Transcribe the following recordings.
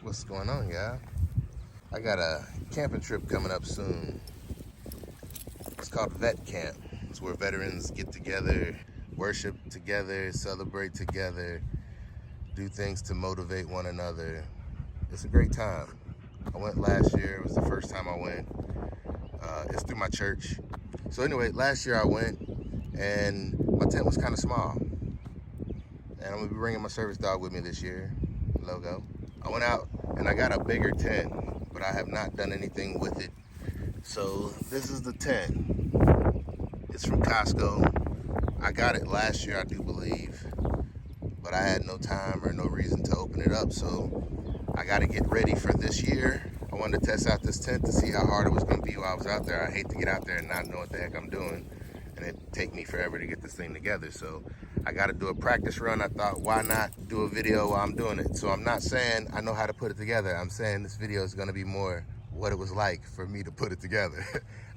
What's going on, y'all? I got a camping trip coming up soon. It's called Vet Camp. It's where veterans get together, worship together, celebrate together, do things to motivate one another. It's a great time. I went last year. It was the first time I went. It's through my church. So anyway, last year I went and my tent was kind of small. And I'm gonna be bringing my service dog with me this year, Logo. I went out and I got a bigger tent, but I have not done anything with it. So this is the tent. It's from Costco. I got it last year, I do believe, but I had no time or no reason to open it up. So I got to get ready for this year. I wanted to test out this tent to see how hard it was going to be while I was out there. I hate to get out there and not know what the heck I'm doing, and it'd take me forever to get this thing together. So I got to do a practice run. I thought, why not do a video while I'm doing it? So I'm not saying I know how to put it together. I'm saying this video is going to be more what it was like for me to put it together.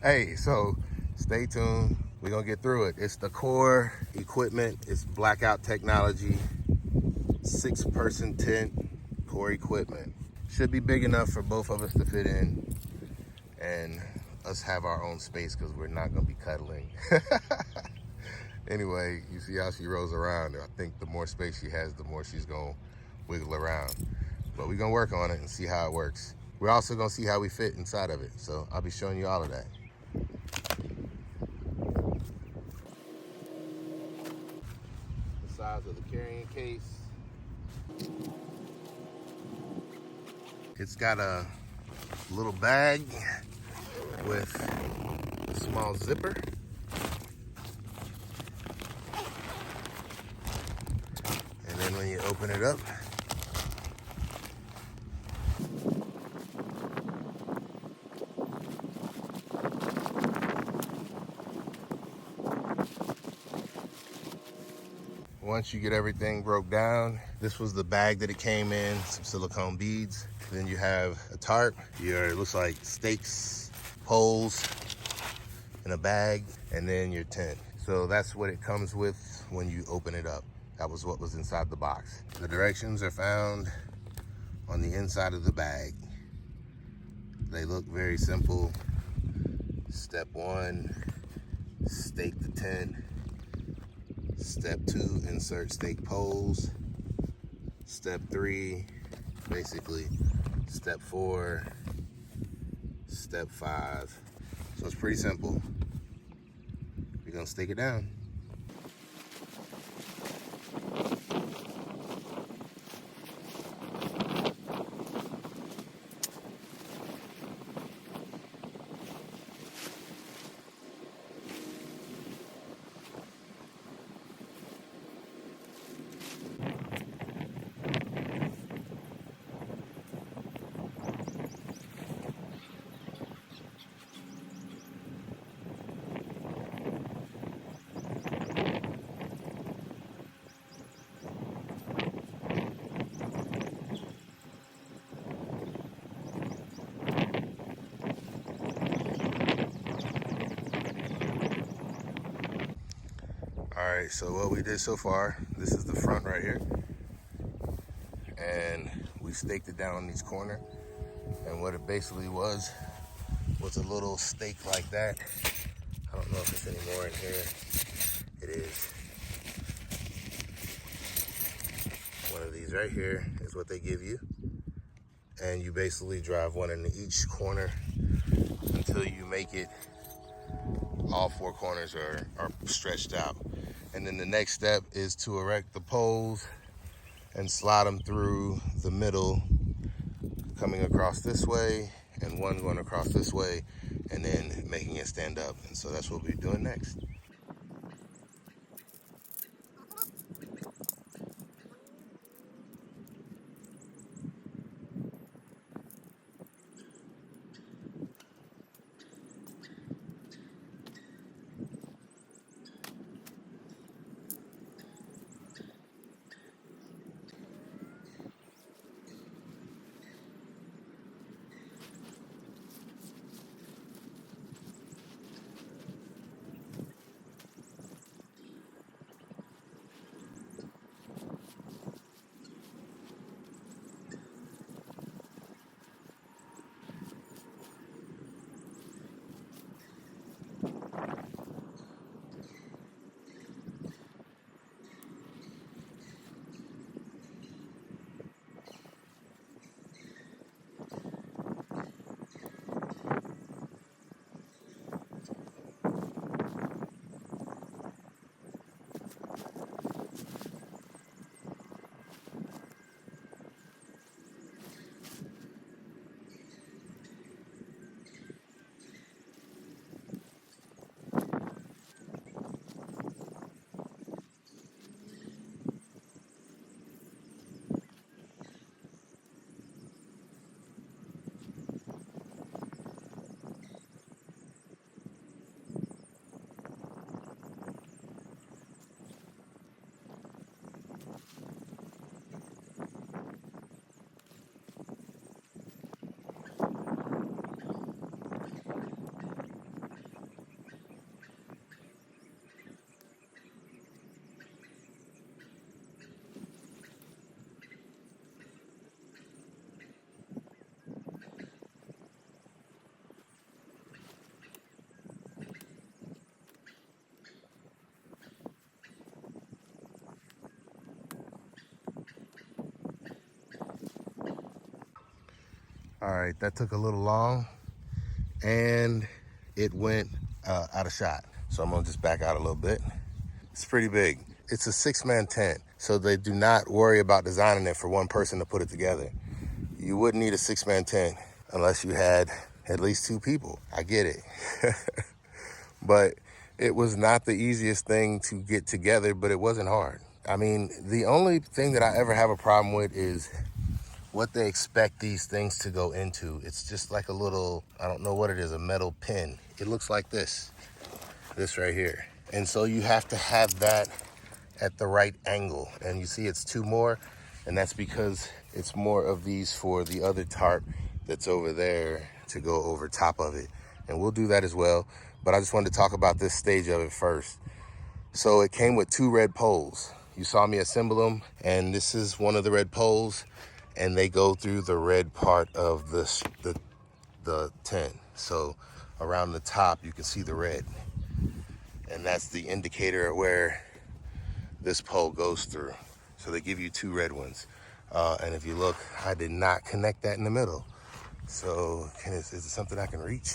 Hey, so stay tuned. We're going to get through it. It's the core equipment. It's Blackout technology. 6-person tent, core equipment. Should be big enough for both of us to fit in and us have our own space because we're not going to be cuddling. Anyway, you see how she rolls around. I think the more space she has, the more she's going to wiggle around. But we're going to work on it and see how it works. We're also going to see how we fit inside of it. So I'll be showing you all of that. The size of the carrying case. It's got a little bag with a small zipper. And then when you open it up, once you get everything broke down, this was the bag that it came in, some silicone beads. Then you have a tarp, it looks like stakes, poles in a bag, and then your tent. So that's what it comes with when you open it up. That was what was inside the box. The directions are found on the inside of the bag. They look very simple. Step 1, stake the tent. Step 2, insert stake poles. Step 3, basically. Step 4, step 5. So it's pretty simple. We're gonna stake it down. All right, so what we did so far, this is the front right here. And we staked it down on each corner. And what it basically was a little stake like that. I don't know if it's any more in here. It is. One of these right here is what they give you. And you basically drive one into each corner until you make it, all 4 corners are stretched out. And then the next step is to erect the poles and slide them through the middle, coming across this way and one going across this way, and then making it stand up. And so that's what we'll be doing next. All right, that took a little long and it went out of shot. So I'm gonna just back out a little bit. It's pretty big. It's a 6-man tent, so they do not worry about designing it for one person to put it together. You wouldn't need a 6-man tent unless you had at least 2 people. I get it. But it was not the easiest thing to get together, but it wasn't hard. I mean, the only thing that I ever have a problem with is what they expect these things to go into. It's just like a little, I don't know what it is, a metal pin. It looks like this right here. And so you have to have that at the right angle. And you see it's 2 more, and that's because it's more of these for the other tarp that's over there to go over top of it. And we'll do that as well. But I just wanted to talk about this stage of it first. So it came with 2 red poles. You saw me assemble them, and this is one of the red poles, and they go through the red part of the tent. So around the top, you can see the red. And that's the indicator of where this pole goes through. So they give you 2 red ones. And if you look, I did not connect that in the middle. So is it something I can reach?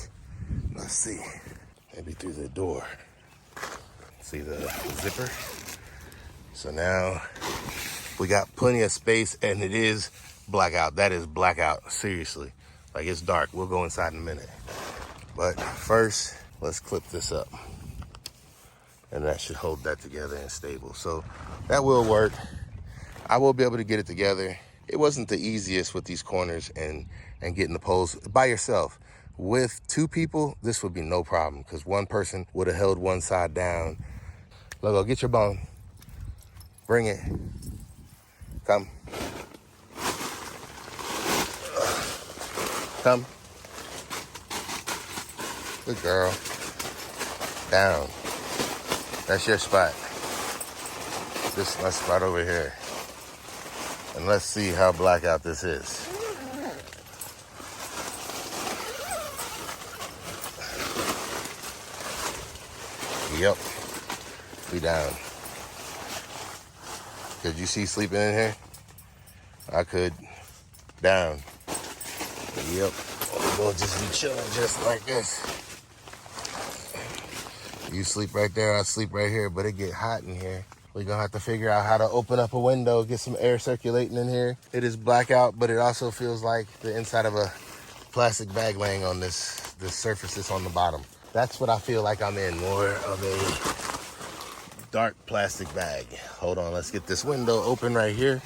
Let's see. Maybe through the door. See the zipper? So now we got plenty of space, and it is blackout. That is blackout, seriously. Like, it's dark. We'll go inside in a minute. But first, let's clip this up. And that should hold that together and stable. So that will work. I will be able to get it together. It wasn't the easiest with these corners and getting the poles by yourself. With 2 people, this would be no problem, because one person would have held one side down. Logo, get your bone. Bring it. Come. Come. Good girl. Down. That's your spot. This is my spot over here. And let's see how blackout this is. Yep. We down. Could you see sleeping in here? I could. Down. Yep. We'll just be chilling just like this. You sleep right there, I sleep right here, but it get hot in here. We're gonna have to figure out how to open up a window, get some air circulating in here. It is blackout, but it also feels like the inside of a plastic bag laying on this surface that's on the bottom. That's what I feel like I'm in, more of a dark plastic bag. Hold on, let's get this window open right here.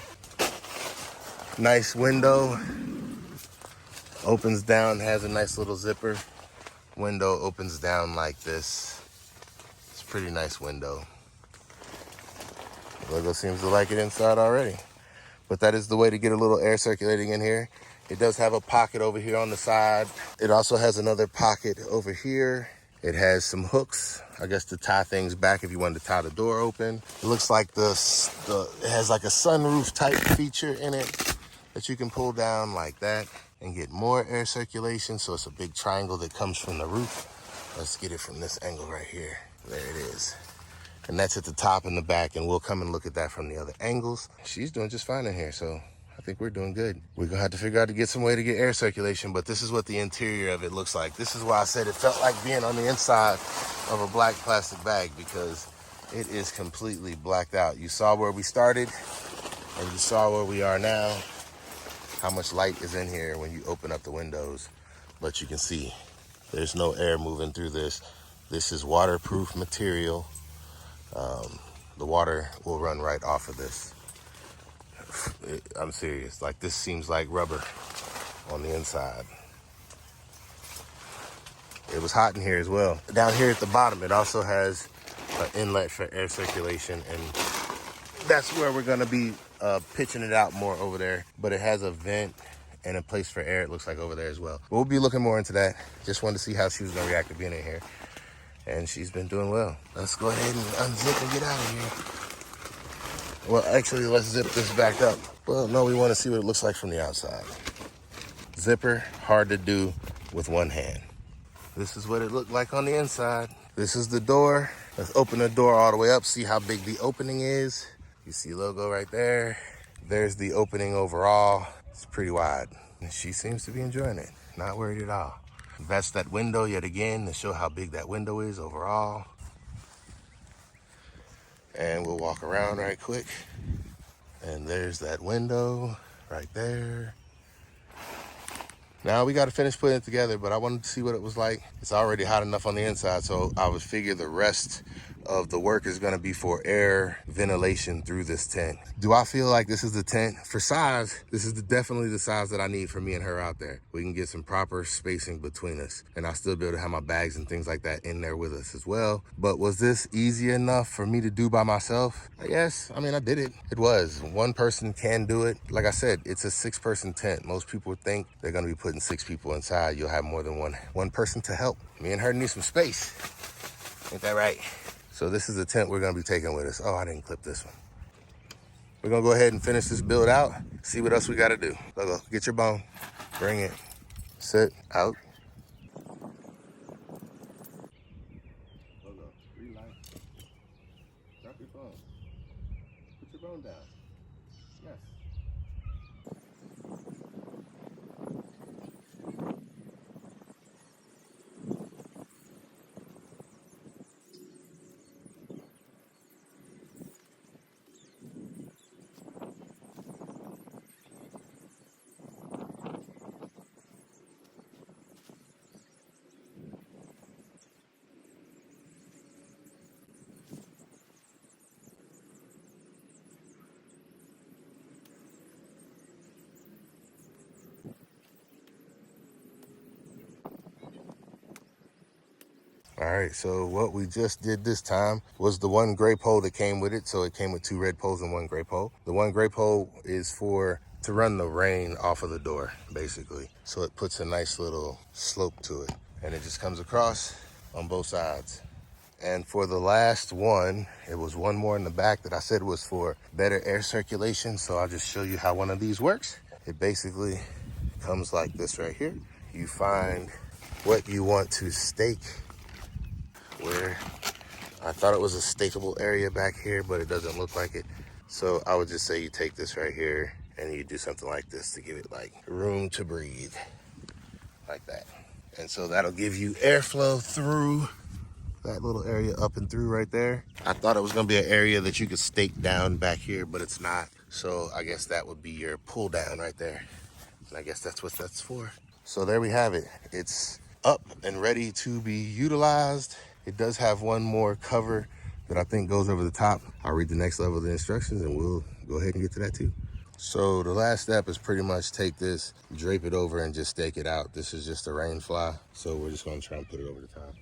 Nice window. Opens down, has a nice little zipper. Window opens down like this. It's a pretty nice window. Logo seems to like it inside already. But that is the way to get a little air circulating in here. It does have a pocket over here on the side. It also has another pocket over here. It has some hooks, I guess, to tie things back if you wanted to tie the door open. It looks like it has like a sunroof type feature in it that you can pull down like that and get more air circulation. So it's a big triangle that comes from the roof. Let's get it from this angle right here. There it is. And that's at the top and the back, and we'll come and look at that from the other angles. She's doing just fine in here, so I think we're doing good. We're gonna have to figure out to get some way to get air circulation, but this is what the interior of it looks like. This is why I said it felt like being on the inside of a black plastic bag, because it is completely blacked out. You saw where we started, and you saw where we are now, how much light is in here when you open up the windows. But you can see there's no air moving through this. This is waterproof material. The water will run right off of this. I'm serious. Like, this seems like rubber on the inside. It was hot in here as well. Down here at the bottom, it also has an inlet for air circulation, and that's where we're gonna be pitching it out more over there. But it has a vent and a place for air, it looks like, over there as well. We'll be looking more into that. Just wanted to see how she was gonna react to being in here. And she's been doing well. Let's go ahead and unzip and get out of here. Well, actually, let's zip this back up. Well, no, we want to see what it looks like from the outside. Zipper, hard to do with one hand. This is what it looked like on the inside. This is the door. Let's open the door all the way up, see how big the opening is. You see logo right there. There's the opening overall. It's pretty wide. And she seems to be enjoying it. Not worried at all. That's that window yet again to show how big that window is overall. And we'll walk around right quick. And there's that window right there. Now we got to finish putting it together, but I wanted to see what it was like. It's already hot enough on the inside, so I would figure the rest of the work is going to be for air ventilation through this tent. Do I feel like this is the tent? For size, this is definitely the size that I need for me and her out there. We can get some proper spacing between us, and I'll still be able to have my bags and things like that in there with us as well. But was this easy enough for me to do by myself? Yes, I mean, I did it. It was. One person can do it. Like I said, it's a 6-person tent. Most people would think they're going to be putting 6 people inside. You'll have more than one person to help. Me and her need some space. Ain't that right? So this is the tent we're gonna be taking with us. Oh, I didn't clip this one. We're gonna go ahead and finish this build out, see what else we gotta do. Logo, get your bone, bring it, sit, out. Logo, relight. Drop your phone. Put your bone down. Yes. All right, so what we just did this time was the one gray pole that came with it. So it came with 2 red poles and 1 gray pole. The 1 gray pole is to run the rain off of the door, basically. So it puts a nice little slope to it, and it just comes across on both sides. And for the last one, it was one more in the back that I said was for better air circulation. So I'll just show you how one of these works. It basically comes like this right here. You find what you want to stake, where I thought it was a stakeable area back here, but it doesn't look like it. So I would just say you take this right here and you do something like this to give it like room to breathe, like that. And so that'll give you airflow through that little area up and through right there. I thought it was gonna be an area that you could stake down back here, but it's not. So I guess that would be your pull down right there. And I guess that's what that's for. So there we have it. It's up and ready to be utilized. It does have one more cover that I think goes over the top. I'll read the next level of the instructions and we'll go ahead and get to that too. So the last step is pretty much take this, drape it over and just stake it out. This is just a rainfly. So we're just gonna try and put it over the top.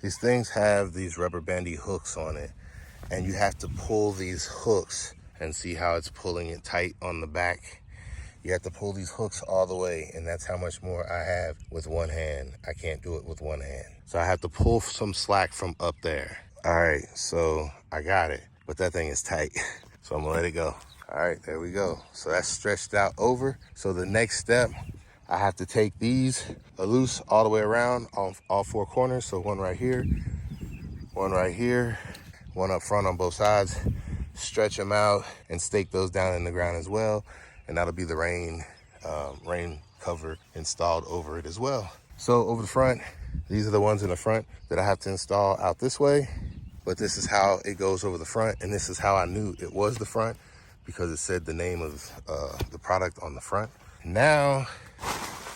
These things have these rubber bandy hooks on it, and you have to pull these hooks and see how it's pulling it tight on the back. You have to pull these hooks all the way, and that's how much more I have with one hand. I can't do it with one hand. So I have to pull some slack from up there. All right, so I got it, but that thing is tight. So I'm gonna let it go. All right, there we go. So that's stretched out over. So the next step, I have to take these loose all the way around on all 4 corners. So one right here, one right here, one up front on both sides, stretch them out and stake those down in the ground as well. And that'll be the rain cover installed over it as well. So over the front, these are the ones in the front that I have to install out this way. But this is how it goes over the front. And this is how I knew it was the front, because it said the name of the product on the front. Now,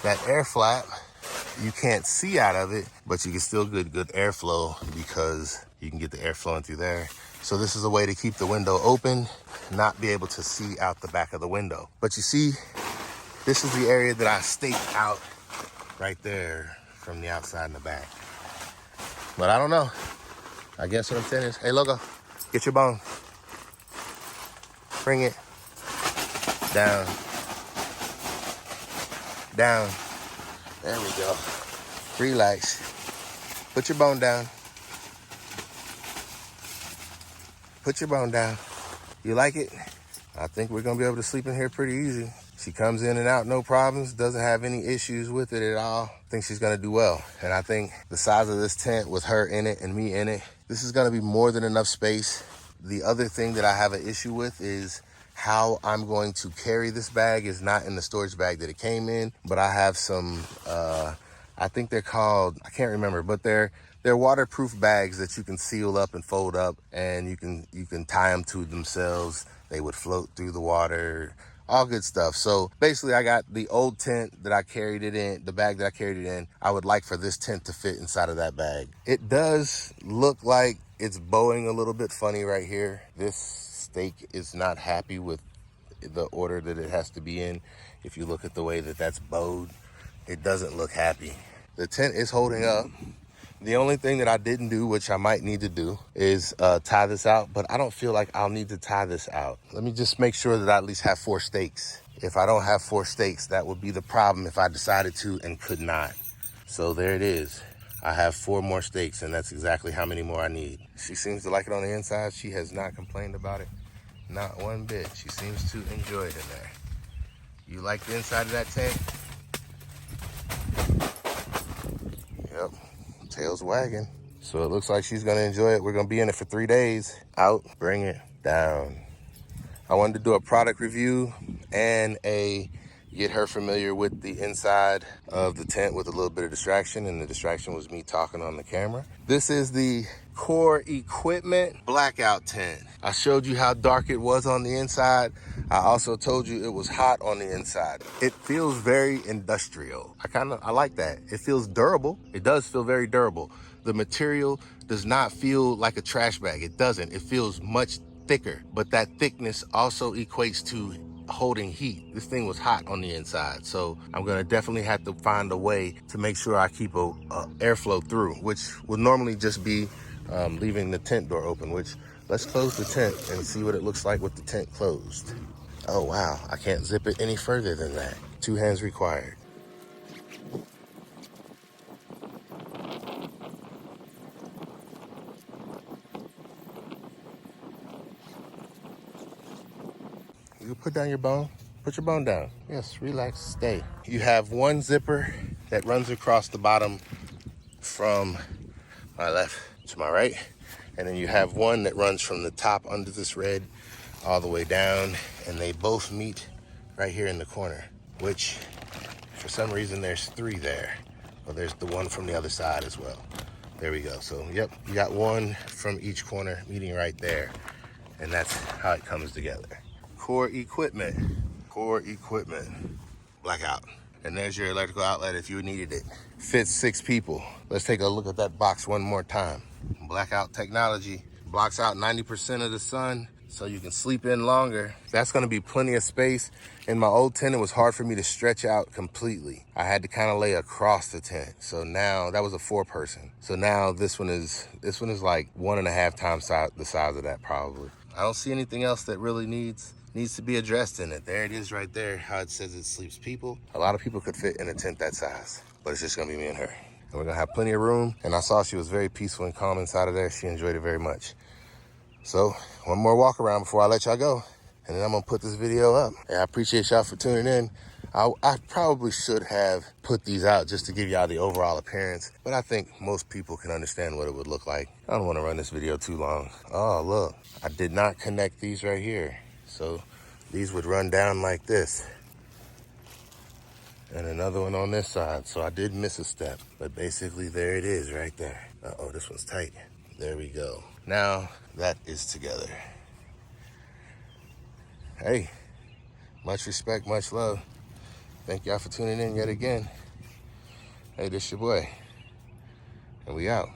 that air flap, you can't see out of it, but you can still get good airflow because you can get the air flowing through there. So this is a way to keep the window open, not be able to see out the back of the window. But you see, this is the area that I staked out right there from the outside and the back. But I don't know. I guess what I'm saying is, hey, Logo, get your bone. Bring it. Down. Down. There we go. Relax. Put your bone down. Put your bone down. You like it? I think we're gonna be able to sleep in here pretty easy. She comes in and out, no problems, doesn't have any issues with it at all. I think she's gonna do well. And I think the size of this tent with her in it and me in it, this is gonna be more than enough space. The other thing that I have an issue with is how I'm going to carry this bag is not in the storage bag that it came in, but I have some, I think they're called, I can't remember, but they're waterproof bags that you can seal up and fold up, and you can tie them to themselves. They would float through the water, all good stuff. So basically I got the old tent that I carried it in, the bag that I carried it in. I would like for this tent to fit inside of that bag. It does look like it's bowing a little bit funny right here. This stake is not happy with the order that it has to be in. If you look at the way that that's bowed, it doesn't look happy. The tent is holding up. The only thing that I didn't do, which I might need to do, is tie this out, but I don't feel like I'll need to tie this out. Let me just make sure that I at least have 4 stakes. If I don't have 4 stakes, that would be the problem if I decided to and could not. So there it is. I have 4 more stakes, and that's exactly how many more I need. She seems to like it on the inside. She has not complained about it, not one bit. She seems to enjoy it in there. You like the inside of that tent? Yep. Tail's wagging. So it looks like she's gonna enjoy it. We're gonna be in it for 3 days. Out, bring it down. I wanted to do a product review and get her familiar with the inside of the tent with a little bit of distraction, and the distraction was me talking on the camera. This is the Core Equipment Blackout tent. I showed you how dark it was on the inside. I also told you it was hot on the inside. It feels very industrial. I like that. It feels durable. It does feel very durable. The material does not feel like a trash bag. It doesn't. It feels much thicker, but that thickness also equates to holding heat. This thing was hot on the inside, so I'm gonna definitely have to find a way to make sure I keep a airflow through, which would normally just be leaving the tent door open, which let's close the tent and see what it looks like with the tent closed. Oh wow, I can't zip it any further than that. 2 hands required. You put down your bone. Put your bone down. Yes, relax, stay. You have 1 zipper that runs across the bottom from my left to my right. And then you have 1 that runs from the top under this red all the way down. And they both meet right here in the corner, which for some reason there's 3 there. Well, there's the 1 from the other side as well. There we go. So, yep, you got 1 from each corner meeting right there. And that's how it comes together. Core Equipment. Core Equipment. Blackout. And there's your electrical outlet if you needed it. Fits 6 people. Let's take a look at that box one more time. Blackout technology. Blocks out 90% of the sun so you can sleep in longer. That's gonna be plenty of space. In my old tent, it was hard for me to stretch out completely. I had to kind of lay across the tent. So now, that was a 4-person. So now this one is like 1.5 times the size of that probably. I don't see anything else that really needs to be addressed in it. There it is right there, how it says it sleeps people. A lot of people could fit in a tent that size, but it's just gonna be me and her. And we're gonna have plenty of room. And I saw she was very peaceful and calm inside of there. She enjoyed it very much. So 1 more walk around before I let y'all go. And then I'm gonna put this video up. And I appreciate y'all for tuning in. I probably should have put these out just to give y'all the overall appearance, but I think most people can understand what it would look like. I don't wanna run this video too long. Oh, look, I did not connect these right here. So these would run down like this. And another one on this side. So I did miss a step, but basically there it is right there. Uh-oh, this one's tight. There we go. Now that is together. Hey, much respect, much love. Thank y'all for tuning in yet again. Hey, this your boy, and we out.